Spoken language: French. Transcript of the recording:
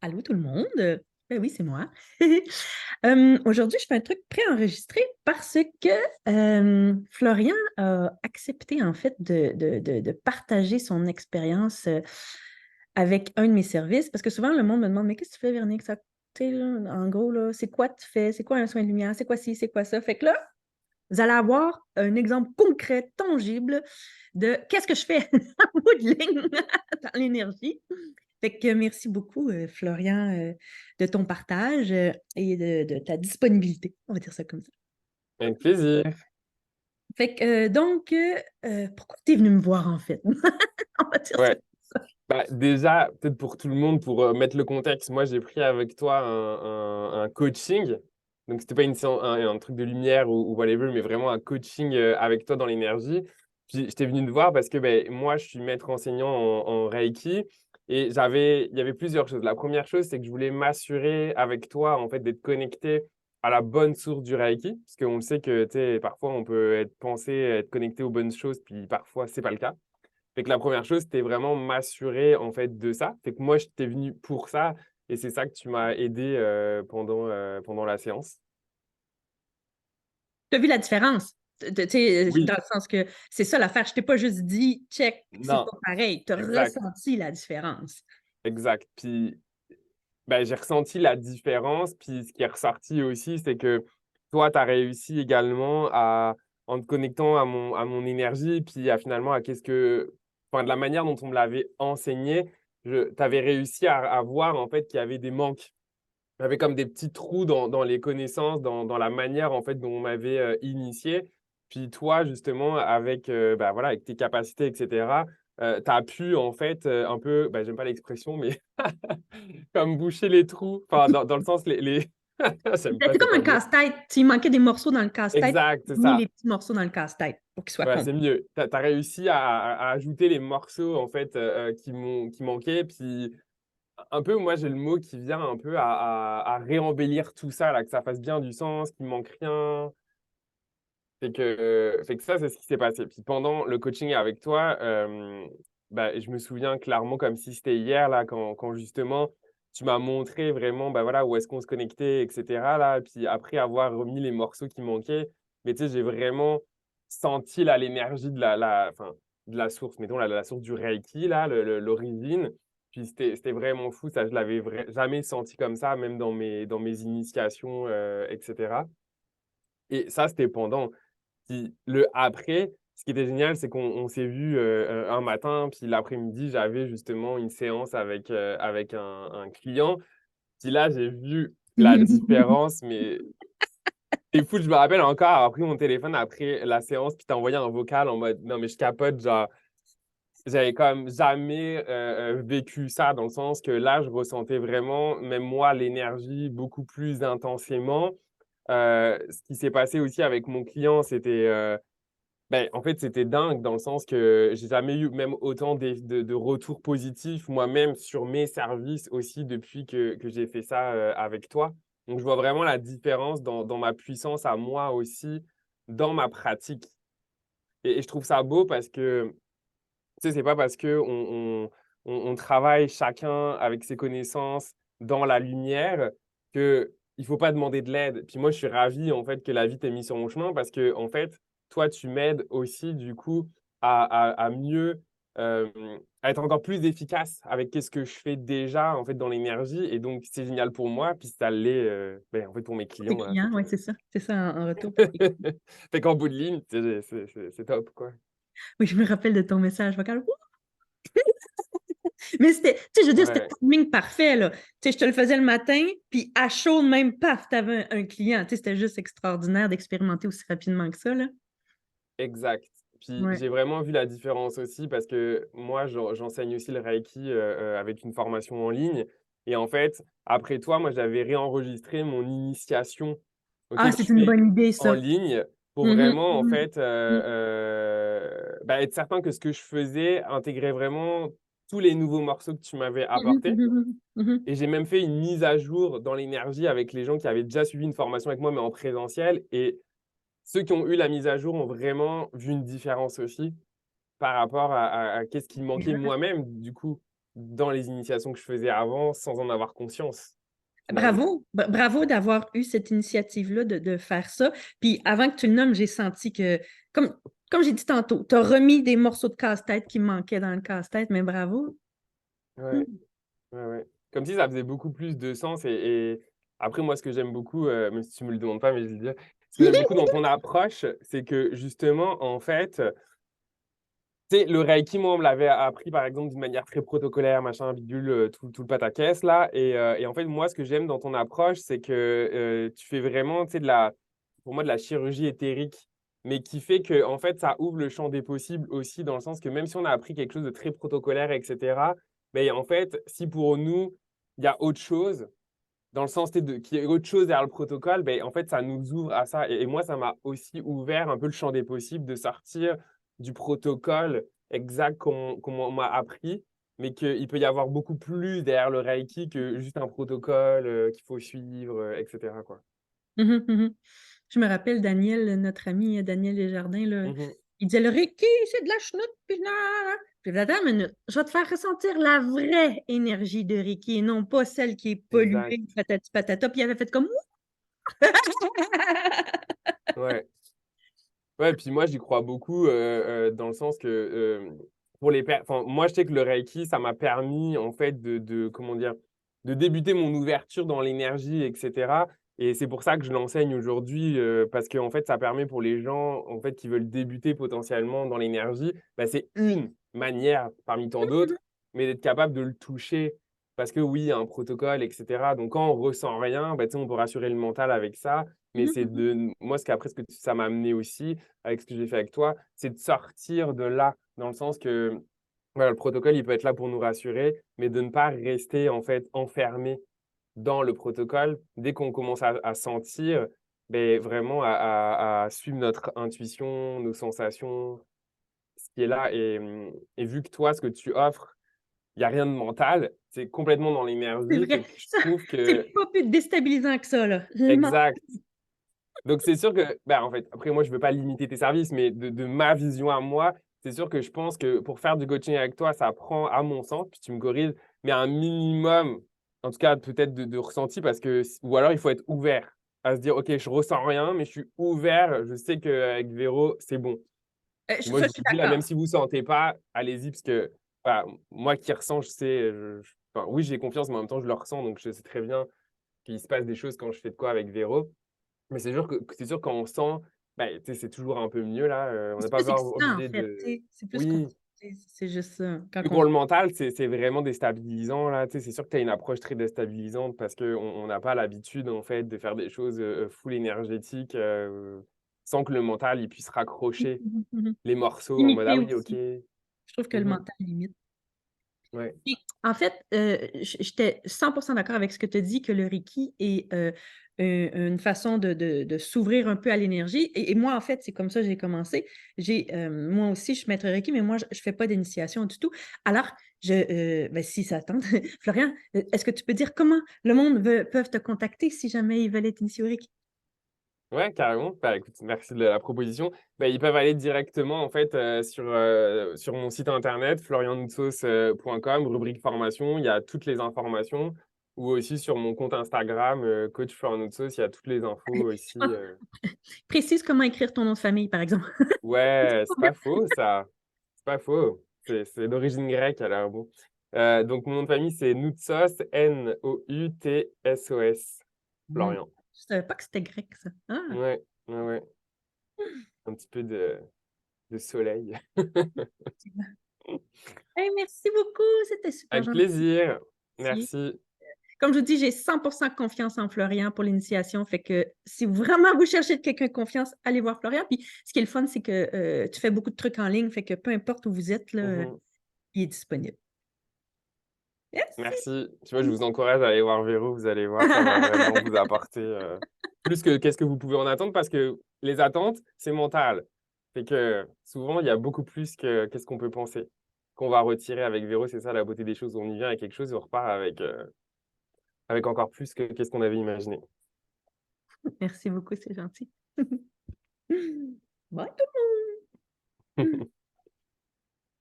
Allô tout le monde? Ben oui, c'est moi. Aujourd'hui, je fais un truc préenregistré parce que Florian a accepté en fait de partager son expérience avec un de mes services parce que souvent le monde me demande mais qu'est-ce que tu fais, Véronique? Ça, tu sais, là, en gros, là, c'est quoi tu fais? C'est quoi un soin de lumière? C'est quoi ci? C'est quoi ça? Fait que là, vous allez avoir un exemple concret, tangible de qu'est-ce que je fais en bout de ligne dans l'énergie. Fait que merci beaucoup, Florian, de ton partage et de ta disponibilité. On va dire ça comme ça. Avec plaisir. Fait que pourquoi tu es venu me voir en fait? On va dire ça Ouais. comme ça. Bah, déjà, peut-être pour tout le monde, pour mettre le contexte, moi j'ai pris avec toi un coaching. Donc, c'était pas une séance, un truc de lumière ou whatever, mais vraiment un coaching avec toi dans l'énergie. Puis, j'étais venu te voir parce que ben, moi, je suis maître enseignant en Reiki et il y avait plusieurs choses. La première chose, c'est que je voulais m'assurer avec toi, en fait, d'être connecté à la bonne source du Reiki. Parce qu'on le sait que, tu sais, parfois, on peut être pensé être connecté aux bonnes choses, puis parfois, c'est pas le cas. Fait que la première chose, c'était vraiment m'assurer en fait de ça. Fait que moi, je t'ai venu pour ça et c'est ça que tu m'as aidé pendant la séance. Tu as vu la différence? Tu sais, Oui, dans le sens que c'est ça l'affaire. Je t'ai pas juste dit, check, c'est non, pas pareil. Tu as exact, ressenti la différence. exact. Puis ben, j'ai ressenti la différence. Puis ce qui est ressorti aussi, c'est que toi, tu as réussi également en te connectant à mon énergie, puis finalement à enfin, de la manière dont on me l'avait enseigné, tu avais réussi à voir en fait qu'il y avait des manques. J'avais comme des petits trous dans les connaissances, dans la manière en fait dont on m'avait initié. Puis toi, justement, avec, bah, voilà, avec tes capacités, etc., tu as pu en fait un peu, bah, j'aime pas l'expression, mais comme boucher les trous, enfin, dans le sens, j'aime pas C'est ce comme un terme. casse-tête. Il manquait des morceaux dans le casse-tête. Exact, c'est J'ai mis ça. les petits morceaux dans le casse-tête pour qu'ils soient Ouais, complets. c'est mieux. Tu as réussi à ajouter les morceaux en fait qui manquaient. Puis un peu, moi, j'ai le mot qui vient un peu à réembellir tout ça, là, que ça fasse bien du sens, qu'il manque rien. Fait que ça, c'est ce qui s'est passé. Puis pendant le coaching avec toi, bah, je me souviens clairement comme si c'était hier, là, quand justement tu m'as montré vraiment bah, voilà, où est-ce qu'on se connectait, etc. Là, puis après avoir remis les morceaux qui manquaient, mais tu sais, j'ai vraiment senti là, l'énergie enfin, de la source, mettons la source du Reiki, là, l'origine. Puis c'était vraiment fou, ça, je l'avais jamais senti comme ça, même dans mes initiations, etc. Et ça, c'était pendant. Puis le après, ce qui était génial, c'est qu'on s'est vu un matin, puis l'après-midi, j'avais justement une séance avec un client. Puis là, j'ai vu la différence, mais c'est fou, je me rappelle encore avoir pris mon téléphone après la séance, puis t'as envoyé un vocal en mode non, mais je capote, genre, j'avais quand même jamais vécu ça, dans le sens que là, je ressentais vraiment, même moi, l'énergie beaucoup plus intensément. Ce qui s'est passé aussi avec mon client, c'était ben, en fait, c'était dingue dans le sens que j'ai jamais eu même autant de retours positifs moi-même sur mes services aussi depuis que j'ai fait ça avec toi. Donc, je vois vraiment la différence dans ma puissance à moi aussi, dans ma pratique. Et je trouve ça beau parce que, tu sais, c'est pas parce qu'on travaille chacun avec ses connaissances dans la lumière que il faut pas demander de l'aide. Puis moi, je suis ravi en fait que la vie t'ait mis sur mon chemin parce que en fait, toi, tu m'aides aussi du coup à mieux à être encore plus efficace avec qu'est-ce que je fais déjà en fait dans l'énergie. Et donc, c'est génial pour moi, puis ça l'est ben, en fait pour mes Pour tes clients. Voilà, clients, oui, c'est ça. C'est ça en retour pour tes clients. fait qu'en bout de ligne, c'est top quoi. Oui, je me rappelle de ton message vocal. Wouh! Mais c'était, tu sais, je veux dire, c'était Ouais. le timing parfait, là. Tu sais, je te le faisais le matin, puis à chaud, même, paf, t'avais un client. Tu sais, c'était juste extraordinaire d'expérimenter aussi rapidement que ça, là. Exact. Puis Ouais. j'ai vraiment vu la différence aussi parce que moi, j'enseigne aussi le Reiki avec une formation en ligne. Et en fait, après toi, moi, j'avais réenregistré mon initiation ok, Ah, que c'est je une fais bonne idée, en ça. ligne pour Mhm, vraiment, en mhm, fait, mhm, bah, être certain que ce que je faisais intégrait vraiment tous les nouveaux morceaux que tu m'avais mhm, apportés. mhm, mhm. Et j'ai même fait une mise à jour dans l'énergie avec les gens qui avaient déjà suivi une formation avec moi, mais en présentiel. Et ceux qui ont eu la mise à jour ont vraiment vu une différence aussi par rapport à qu'est-ce qui me manquait Déjà. moi-même, du coup. dans les initiations que je faisais avant sans en avoir conscience, finalement. Bravo, bravo d'avoir eu cette initiative-là de faire ça. Puis avant que tu le nommes, j'ai senti que, comme j'ai dit tantôt, tu as remis des morceaux de casse-tête qui me manquaient dans le casse-tête, mais bravo. Ouais, Hmm. ouais, ouais. Comme si ça faisait beaucoup plus de sens. Et après, moi, ce que j'aime beaucoup, même si tu me le demandes pas, mais je vais le dire, ce que j'aime beaucoup dans ton approche, c'est que justement, en fait, tu sais, le Reiki, moi, on me l'avait appris, par exemple, d'une manière très protocolaire, machin, bidule, tout le pataquès, là. Et en fait, moi, ce que j'aime dans ton approche, c'est que tu fais vraiment, tu sais, pour moi, de la chirurgie éthérique, mais qui fait que, en fait, ça ouvre le champ des possibles aussi, dans le sens que même si on a appris quelque chose de très protocolaire, etc., mais en fait, si pour nous, il y a autre chose, dans le sens qu'il y ait autre chose derrière le protocole, ben, en fait, ça nous ouvre à ça. Et moi, ça m'a aussi ouvert un peu le champ des possibles de sortir du protocole exact qu'on m'a appris, mais qu'il peut y avoir beaucoup plus derrière le Reiki que juste un protocole qu'il faut suivre, etc., quoi. Mhm, mhm. Je me rappelle Daniel, notre ami Daniel Desjardins, là, Mhm. il disait le Reiki, c'est de la chenoute, puis nan. Puis là, attends une minute, je vais te faire ressentir la vraie énergie de Reiki et non pas celle qui est Exact. polluée, patati patata. Puis il avait fait comme Ouais. Ouais, puis moi, j'y crois beaucoup dans le sens que enfin, moi, je sais que le Reiki, ça m'a permis, en fait, comment dire, de débuter mon ouverture dans l'énergie, etc. Et c'est pour ça que je l'enseigne aujourd'hui, parce que, en fait, ça permet pour les gens, en fait, qui veulent débuter potentiellement dans l'énergie, bah, c'est une manière parmi tant d'autres, mais d'être capable de le toucher. Parce que oui, il y a un protocole, etc. Donc, quand on ressent rien, bah, tu sais, on peut rassurer le mental avec ça. Mais c'est moi, ce que ça m'a amené aussi, avec ce que j'ai fait avec toi, c'est de sortir de là, dans le sens que voilà, le protocole, il peut être là pour nous rassurer, mais de ne pas rester en fait enfermé dans le protocole. Dès qu'on commence à sentir, ben, vraiment à suivre notre intuition, nos sensations, ce qui est là. Et vu que toi, ce que tu offres, il n'y a rien de mental, c'est complètement dans c'est l'énergie, fait vrai, que je ça, trouve c'est que pas plus déstabilisant que ça, là. exact. Donc, c'est sûr que, bah, en fait, après, moi, je ne veux pas limiter tes services, mais de ma vision à moi, c'est sûr que je pense que pour faire du coaching avec toi, ça prend, à mon sens, puis tu me corriges, mais un minimum, en tout cas, peut-être de ressenti, parce que, ou alors il faut être ouvert à se dire, OK, je ressens rien, mais je suis ouvert, je sais qu'avec Véro, c'est bon. Puis moi, Ça, je je vous suis dis, là, d'accord. même si vous ne sentez pas, allez-y, parce que, voilà, moi qui ressens, je sais, enfin, oui, j'ai confiance, mais en même temps, je le ressens, donc je sais très bien qu'il se passe des choses quand je fais de quoi avec Véro. Mais c'est sûr quand on sent, bah, tu sais, c'est toujours un peu mieux là, on n'est C'est pas plus besoin excitant, en obligé fait, tu de sais. C'est plus oui, c'est juste ça. Quand mais on... pour le mental, c'est vraiment déstabilisant là, tu sais, c'est sûr que tu as une approche très déstabilisante parce qu'on n'a pas l'habitude en fait de faire des choses, full énergétiques, sans que le mental, il puisse raccrocher Mhm, mhm. les morceaux en mode: «Ah Limité oui, OK». aussi. Je trouve que le Mmh. mental limite. Ouais. Puis, en fait, j'étais 100% d'accord avec ce que tu as dit, que le Reiki est une façon de s'ouvrir un peu à l'énergie. Et moi, en fait, c'est comme ça que j'ai commencé. Moi aussi, je suis maître Reiki, mais moi, je ne fais pas d'initiation du tout. Alors, ben, si ça tente, Florian, est-ce que tu peux dire comment le monde peut te contacter si jamais ils veulent être initiés au Reiki? Ouais, carrément. Bah, écoute, merci de la proposition. Bah, ils peuvent aller directement en fait sur mon site internet florianoutsos.com, rubrique formation. Il y a toutes les informations. Ou aussi sur mon compte Instagram, coach Florian Noutsos, il y a toutes les infos aussi. Précise comment écrire ton nom de famille, par exemple. Ouais, c'est pas faux ça. C'est pas faux. C'est d'origine grecque alors bon. Donc mon nom de famille c'est Noutsos, Noutsos, Hmm. Florian. Je ne savais pas que c'était grec, ça. Ah. Ouais, ouais, ouais. Un petit peu de soleil. Hey, merci beaucoup, c'était super Avec gentil. plaisir. Merci. Comme je vous dis, j'ai 100% confiance en Florian pour l'initiation. Fait que si vraiment vous cherchez de quelqu'un de confiance, allez voir Florian. Puis ce qui est le fun, c'est que tu fais beaucoup de trucs en ligne. Fait que peu importe où vous êtes, là, Mhm. il est disponible. Merci. Merci. Tu vois, je vous encourage à aller voir Véro. Vous allez voir, ça va vraiment vous apporter plus que qu'est-ce que vous pouvez en attendre parce que les attentes, c'est mental. Fait que souvent, il y a beaucoup plus que qu'est-ce qu'on peut penser. Qu'on va retirer avec Véro, c'est ça la beauté des choses. On y vient avec quelque chose et on repart avec encore plus que qu'est-ce qu'on avait imaginé. Merci beaucoup, c'est gentil. Bye tout le monde.